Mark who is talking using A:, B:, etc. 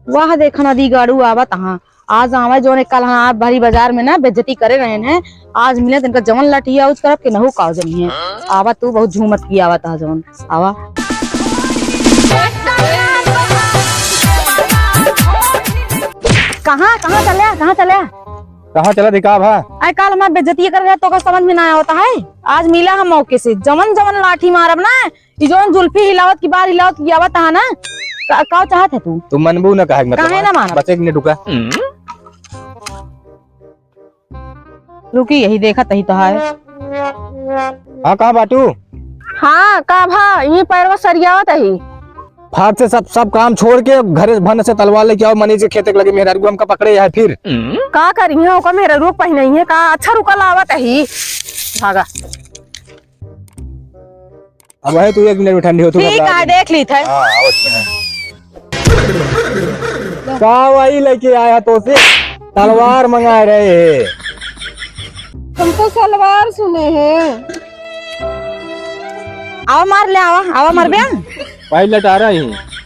A: वाह देखा नदी गाड़ू आवत हाँ आज आवे जो कल हाँ भारी बाजार में ना बेइज्जती करे रहे हैं। आज मिले तिनका जवन लठिया उस तरफ के नहु काव जमी है। आवा तू बहुत झूमत की आवत आ जवन आवा। कहाँ
B: चला दिखा भा।
A: अरे कल हमारे बेइज्जती कर रहे तो का समझ में ना होता है। आज मिला हम मौके से जवन जवन लाठी मारब ना जो जुल्फी हिलावत की बार हिलावत की आवत है ना का चाहत है तू
B: मनबू ना कहे मतलब
A: काहे ना मानब
B: बस एक मिनट रुका।
A: रुकी यही देखा तही तो है।
B: हाँ कहाँ बाटू।
A: हाँ का भा ये पैरवा सरियावत है।
B: फाग से सब काम छोड़ के घर भन से तलवार लेके आओ मनी से खेते लगे मेहरा हमका पकड़े है फिर
A: का करी है ओका मेरा रूप पहिन है का अच्छा रुका लावत है भागा।
B: अब है तू एक मिनट में ठंडी हो तू
A: ठीक है देख ली थे।
B: का वही लेके आया तो से तलवार मंगा रहे है।
A: तुम तो सलवार सुने हैं। आवा मार ले आवा मार बयान
B: पायलट आ रहा है।